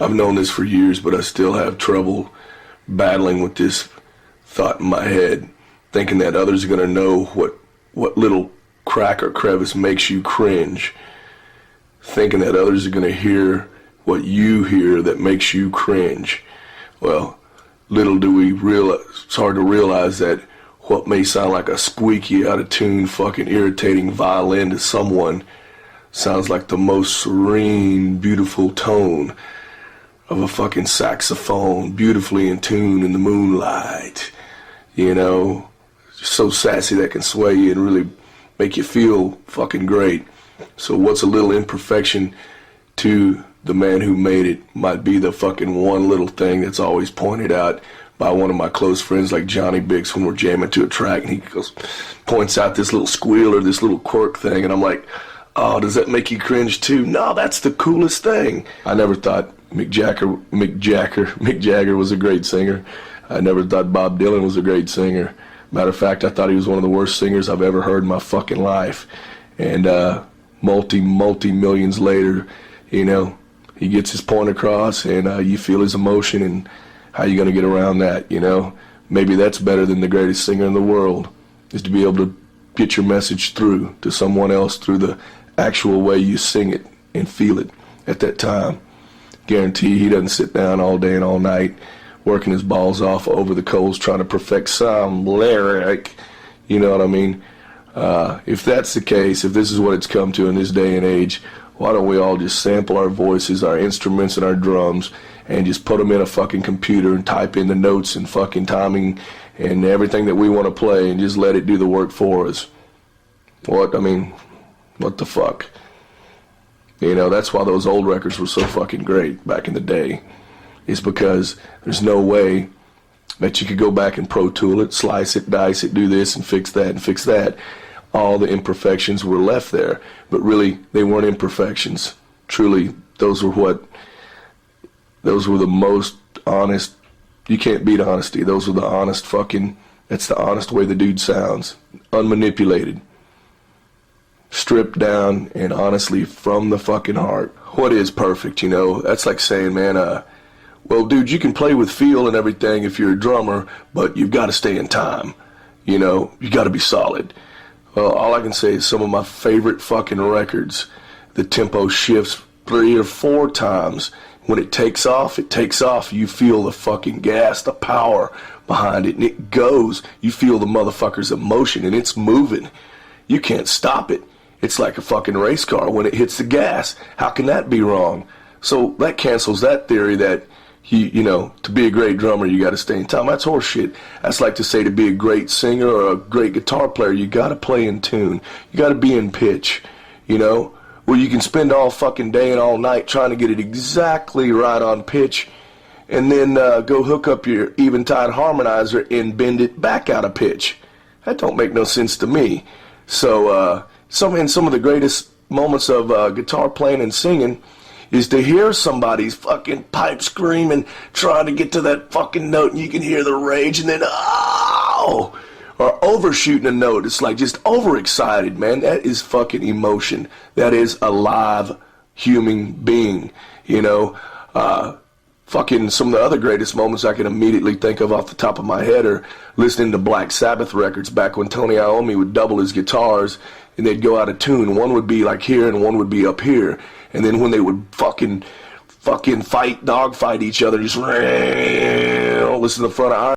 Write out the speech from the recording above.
I've known this for years, but I still have trouble battling with this thought in my head, thinking that others are going to know what little crack or crevice makes you cringe, thinking that others are going to hear what you hear that makes you cringe. Well, little do we realize, it's hard to realize that what may sound like a squeaky, out of tune, fucking irritating violin to someone sounds like the most serene, beautiful tone of a fucking saxophone, beautifully in tune in the moonlight. You know, so sassy that can sway you and really make you feel fucking great. So what's a little imperfection to the man who made it might be the fucking one little thing that's always pointed out by one of my close friends like Johnny Biggs when we're jamming to a track, and he goes, points out this little squeal or this little quirk thing, and I'm like, oh, does that make you cringe too? No, that's the coolest thing. I never thought Mick Jagger was a great singer. I never thought Bob Dylan was a great singer. Matter of fact, I thought he was one of the worst singers I've ever heard in my fucking life. And multi-millions later, you know, he gets his point across, and you feel his emotion, and how you going to get around that, you know? Maybe that's better than the greatest singer in the world, is to be able to get your message through to someone else through the actual way you sing it and feel it at that time. Guarantee he doesn't sit down all day and all night working his balls off over the coals trying to perfect some lyric, you know what I mean? If that's the case, if this is what it's come to in this day and age, why don't we all just sample our voices, our instruments, and our drums, and just put them in a fucking computer and type in the notes and fucking timing and everything that we want to play and just let it do the work for us? What? I mean, what the fuck? You know, that's why those old records were so fucking great back in the day. It's because there's no way that you could go back and Pro Tool it, slice it, dice it, do this and fix that and fix that. All the imperfections were left there, but really they weren't imperfections. Truly, those were the most honest. You can't beat honesty. Those were the honest fucking, that's the honest way the dude sounds. Unmanipulated. Stripped down and honestly from the fucking heart. What is perfect, you know? That's like saying, man, well, dude, you can play with feel and everything if you're a drummer, but you've got to stay in time. You know, you got to be solid. Well, all I can say is some of my favorite fucking records, the tempo shifts 3 or 4 times. When it takes off, you feel the fucking gas, the power behind it, and it goes. You feel the motherfucker's emotion, and it's moving. You can't stop it. It's like a fucking race car when it hits the gas. How can that be wrong? So that cancels that theory that, you know, to be a great drummer, you got to stay in time. That's horseshit. That's like to say to be a great singer or a great guitar player, you got to play in tune. You got to be in pitch, you know, where you can spend all fucking day and all night trying to get it exactly right on pitch, and then go hook up your Eventide harmonizer and bend it back out of pitch. That don't make no sense to me. So some of the greatest moments of guitar playing and singing is to hear somebody's fucking pipe screaming, trying to get to that fucking note, and you can hear the rage, and then, oh, or overshooting a note. It's like just overexcited, man. That is fucking emotion. That is a live human being, you know. Fucking some of the other greatest moments I can immediately think of off the top of my head are listening to Black Sabbath records back when Tony Iommi would double his guitars and they'd go out of tune. One would be like here and one would be up here. And then when they would fucking dogfight each other, just listen to the front of